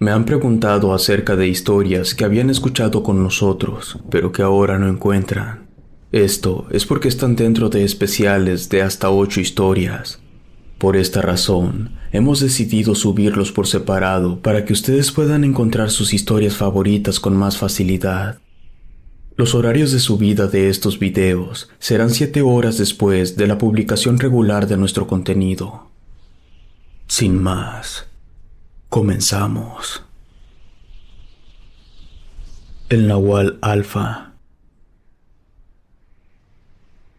Me han preguntado acerca de historias que habían escuchado con nosotros, pero que ahora no encuentran. Esto es porque están dentro de especiales de hasta 8 historias. Por esta razón, hemos decidido subirlos por separado para que ustedes puedan encontrar sus historias favoritas con más facilidad. Los horarios de subida de estos videos serán 7 horas después de la publicación regular de nuestro contenido. Sin más, comenzamos. El Nahual Alfa.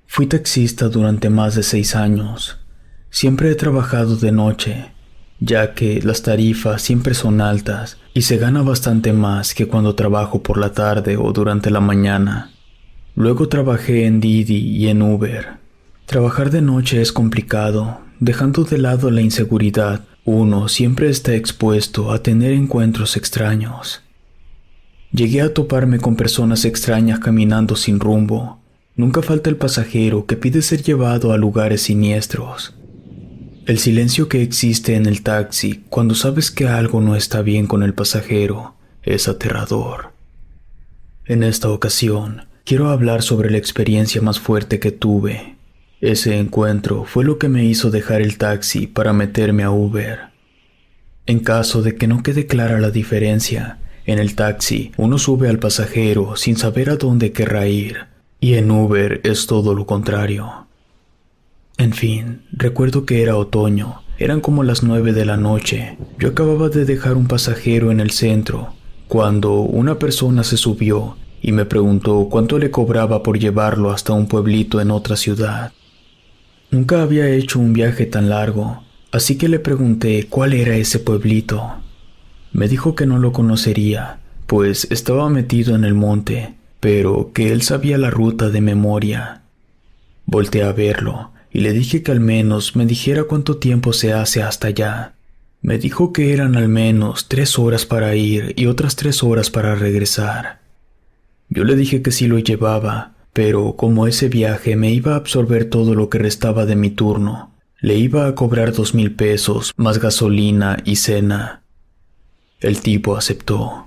Fui taxista durante más de 6 años. Siempre he trabajado de noche, ya que las tarifas siempre son altas y se gana bastante más que cuando trabajo por la tarde o durante la mañana. Luego trabajé en Didi y en Uber. Trabajar de noche es complicado, dejando de lado la inseguridad. Uno siempre está expuesto a tener encuentros extraños. Llegué a toparme con personas extrañas caminando sin rumbo. Nunca falta el pasajero que pide ser llevado a lugares siniestros. El silencio que existe en el taxi cuando sabes que algo no está bien con el pasajero es aterrador. En esta ocasión, quiero hablar sobre la experiencia más fuerte que tuve. Ese encuentro fue lo que me hizo dejar el taxi para meterme a Uber. En caso de que no quede clara la diferencia, en el taxi uno sube al pasajero sin saber a dónde querrá ir, y en Uber es todo lo contrario. En fin, recuerdo que era otoño, eran como las 9 de la noche. Yo acababa de dejar un pasajero en el centro, cuando una persona se subió y me preguntó cuánto le cobraba por llevarlo hasta un pueblito en otra ciudad. Nunca había hecho un viaje tan largo, así que le pregunté cuál era ese pueblito. Me dijo que no lo conocería, pues estaba metido en el monte, pero que él sabía la ruta de memoria. Volteé a verlo y le dije que al menos me dijera cuánto tiempo se hace hasta allá. Me dijo que eran al menos 3 horas para ir y otras 3 horas para regresar. Yo le dije que sí lo llevaba, pero como ese viaje me iba a absorber todo lo que restaba de mi turno, le iba a cobrar 2,000 pesos más gasolina y cena. El tipo aceptó.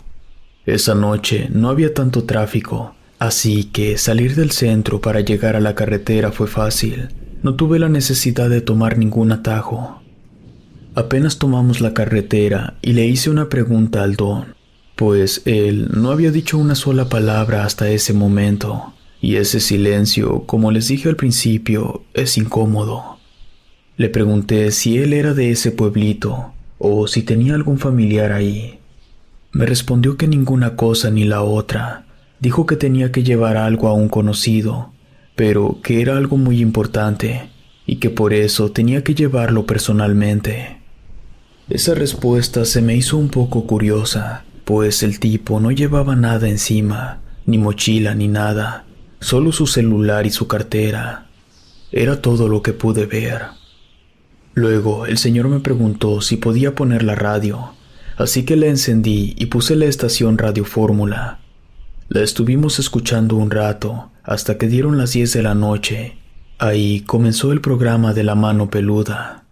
Esa noche no había tanto tráfico, así que salir del centro para llegar a la carretera fue fácil. No tuve la necesidad de tomar ningún atajo. Apenas tomamos la carretera y le hice una pregunta al don, pues él no había dicho una sola palabra hasta ese momento, y ese silencio, como les dije al principio, es incómodo. Le pregunté si él era de ese pueblito o si tenía algún familiar ahí. Me respondió que ninguna cosa ni la otra. Dijo que tenía que llevar algo a un conocido, pero que era algo muy importante y que por eso tenía que llevarlo personalmente. Esa respuesta se me hizo un poco curiosa, pues el tipo no llevaba nada encima, ni mochila ni nada, solo su celular y su cartera. Era todo lo que pude ver. Luego el señor me preguntó si podía poner la radio, así que la encendí y puse la estación Radio Fórmula. La estuvimos escuchando un rato, hasta que dieron las 10 de la noche. Ahí comenzó el programa de La Mano Peluda.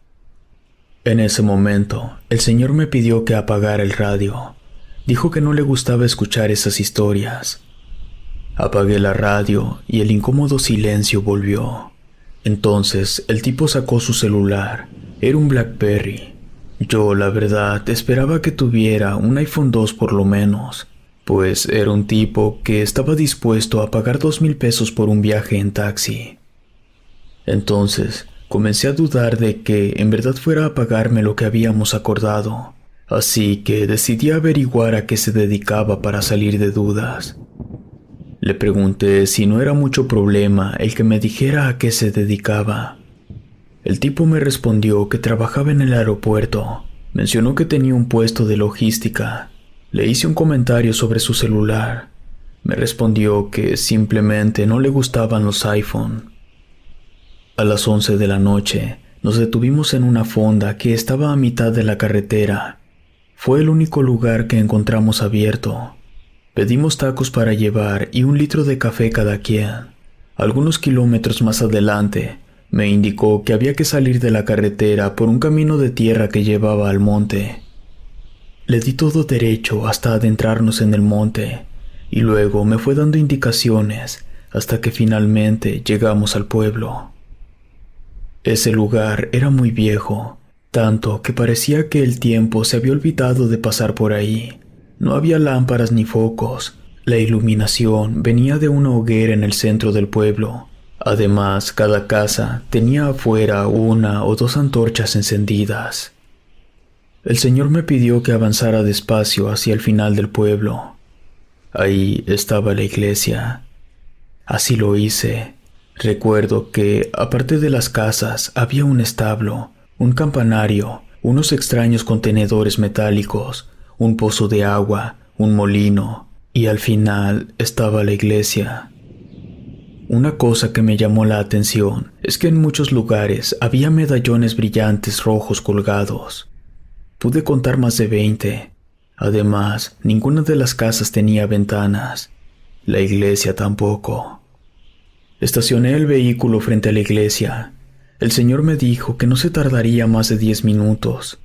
En ese momento, el señor me pidió que apagara el radio. Dijo que no le gustaba escuchar esas historias. Apagué la radio y el incómodo silencio volvió. Entonces, el tipo sacó su celular. Era un BlackBerry. Yo, la verdad, esperaba que tuviera un iPhone 2 por lo menos, pues era un tipo que estaba dispuesto a pagar 2,000 pesos por un viaje en taxi. Entonces, comencé a dudar de que en verdad fuera a pagarme lo que habíamos acordado, así que decidí averiguar a qué se dedicaba para salir de dudas. Le pregunté si no era mucho problema el que me dijera a qué se dedicaba. El tipo me respondió que trabajaba en el aeropuerto. Mencionó que tenía un puesto de logística. Le hice un comentario sobre su celular. Me respondió que simplemente no le gustaban los iPhone. A las 11 de la noche, nos detuvimos en una fonda que estaba a mitad de la carretera. Fue el único lugar que encontramos abierto. Pedimos tacos para llevar y 1 litro de café cada quien. Algunos kilómetros más adelante, me indicó que había que salir de la carretera por un camino de tierra que llevaba al monte. Le di todo derecho hasta adentrarnos en el monte, y luego me fue dando indicaciones hasta que finalmente llegamos al pueblo. Ese lugar era muy viejo, tanto que parecía que el tiempo se había olvidado de pasar por ahí. No había lámparas ni focos. La iluminación venía de una hoguera en el centro del pueblo. Además, cada casa tenía afuera 1 o 2 antorchas encendidas. El Señor me pidió que avanzara despacio hacia el final del pueblo. Ahí estaba la iglesia. Así lo hice. Recuerdo que, aparte de las casas, había un establo, un campanario, unos extraños contenedores metálicos, un pozo de agua, un molino, y al final estaba la iglesia. Una cosa que me llamó la atención es que en muchos lugares había medallones brillantes rojos colgados. Pude contar más de 20. Además, ninguna de las casas tenía ventanas. La iglesia tampoco. Estacioné el vehículo frente a la iglesia. El Señor me dijo que no se tardaría más de 10 minutos.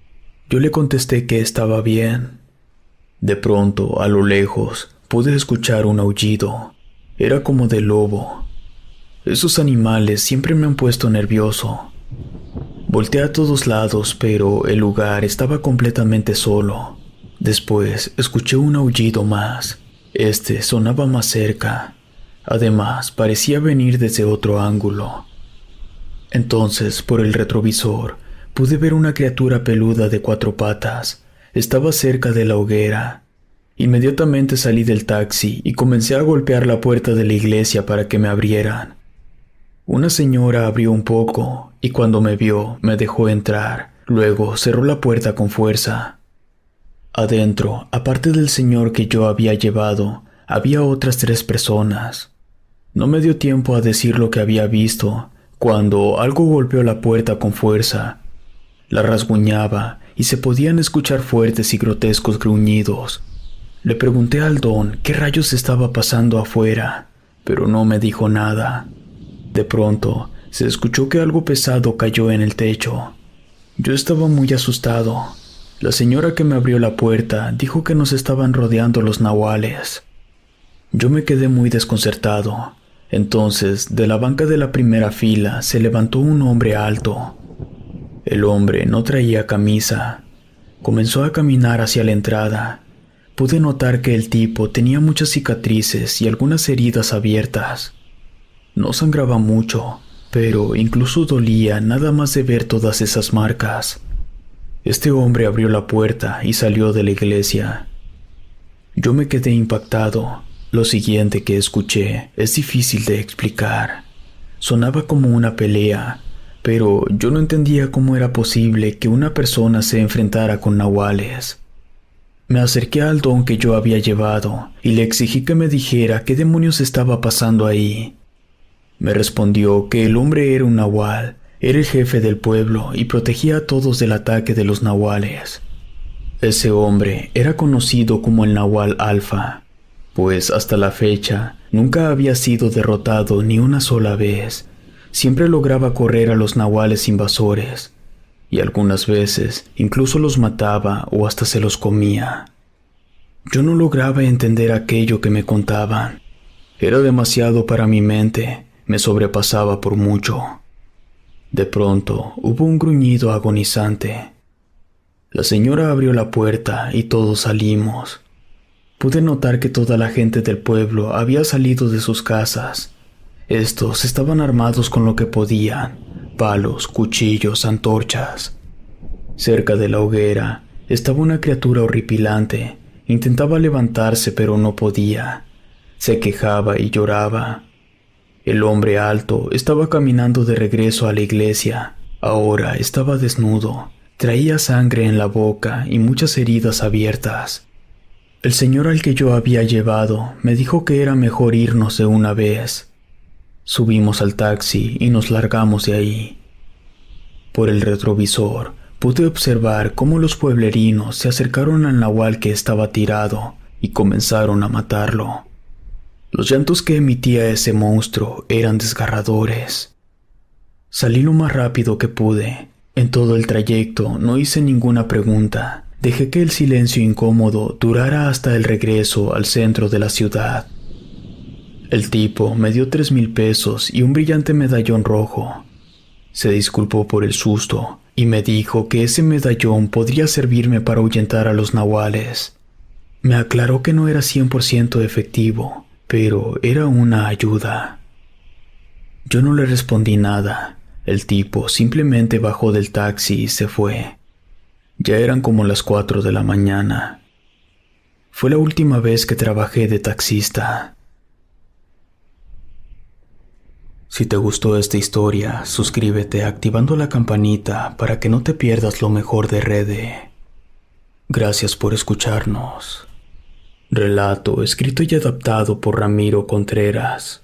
Yo le contesté que estaba bien. De pronto, a lo lejos, pude escuchar un aullido. Era como de lobo. Esos animales siempre me han puesto nervioso. Volteé a todos lados, pero el lugar estaba completamente solo. Después, escuché un aullido más. Este sonaba más cerca. Además, parecía venir desde otro ángulo. Entonces, por el retrovisor, pude ver una criatura peluda de 4 patas. Estaba cerca de la hoguera. Inmediatamente salí del taxi y comencé a golpear la puerta de la iglesia para que me abrieran. Una señora abrió un poco y cuando me vio, me dejó entrar. Luego cerró la puerta con fuerza. Adentro, aparte del señor que yo había llevado, había otras 3 personas. No me dio tiempo a decir lo que había visto, cuando algo golpeó la puerta con fuerza. La rasguñaba y se podían escuchar fuertes y grotescos gruñidos. Le pregunté al don qué rayos estaba pasando afuera, pero no me dijo nada. De pronto, se escuchó que algo pesado cayó en el techo. Yo estaba muy asustado. La señora que me abrió la puerta dijo que nos estaban rodeando los nahuales. Yo me quedé muy desconcertado. Entonces, de la banca de la primera fila se levantó un hombre alto. El hombre no traía camisa. Comenzó a caminar hacia la entrada. Pude notar que el tipo tenía muchas cicatrices y algunas heridas abiertas. No sangraba mucho, pero incluso dolía nada más de ver todas esas marcas. Este hombre abrió la puerta y salió de la iglesia. Yo me quedé impactado. Lo siguiente que escuché es difícil de explicar. Sonaba como una pelea, pero yo no entendía cómo era posible que una persona se enfrentara con nahuales. Me acerqué al don que yo había llevado y le exigí que me dijera qué demonios estaba pasando ahí. Me respondió que el hombre era un nahual, era el jefe del pueblo y protegía a todos del ataque de los nahuales. Ese hombre era conocido como el Nahual Alfa, pues hasta la fecha nunca había sido derrotado ni una sola vez. Siempre lograba correr a los nahuales invasores, y algunas veces incluso los mataba o hasta se los comía. Yo no lograba entender aquello que me contaban. Era demasiado para mi mente, me sobrepasaba por mucho. De pronto hubo un gruñido agonizante. La señora abrió la puerta y todos salimos. Pude notar que toda la gente del pueblo había salido de sus casas. Estos estaban armados con lo que podían: palos, cuchillos, antorchas. Cerca de la hoguera estaba una criatura horripilante. Intentaba levantarse, pero no podía. Se quejaba y lloraba. El hombre alto estaba caminando de regreso a la iglesia. Ahora estaba desnudo. Traía sangre en la boca y muchas heridas abiertas. El señor al que yo había llevado me dijo que era mejor irnos de una vez. Subimos al taxi y nos largamos de ahí. Por el retrovisor pude observar cómo los pueblerinos se acercaron al nahual que estaba tirado y comenzaron a matarlo. Los llantos que emitía ese monstruo eran desgarradores. Salí lo más rápido que pude. En todo el trayecto no hice ninguna pregunta. Dejé que el silencio incómodo durara hasta el regreso al centro de la ciudad. El tipo me dio 3,000 pesos y un brillante medallón rojo. Se disculpó por el susto y me dijo que ese medallón podría servirme para ahuyentar a los nahuales. Me aclaró que no era 100% efectivo, pero era una ayuda. Yo no le respondí nada. El tipo simplemente bajó del taxi y se fue. Ya eran como las 4 de la mañana. Fue la última vez que trabajé de taxista. Si te gustó esta historia, suscríbete activando la campanita para que no te pierdas lo mejor de Rede. Gracias por escucharnos. Relato escrito y adaptado por Ramiro Contreras.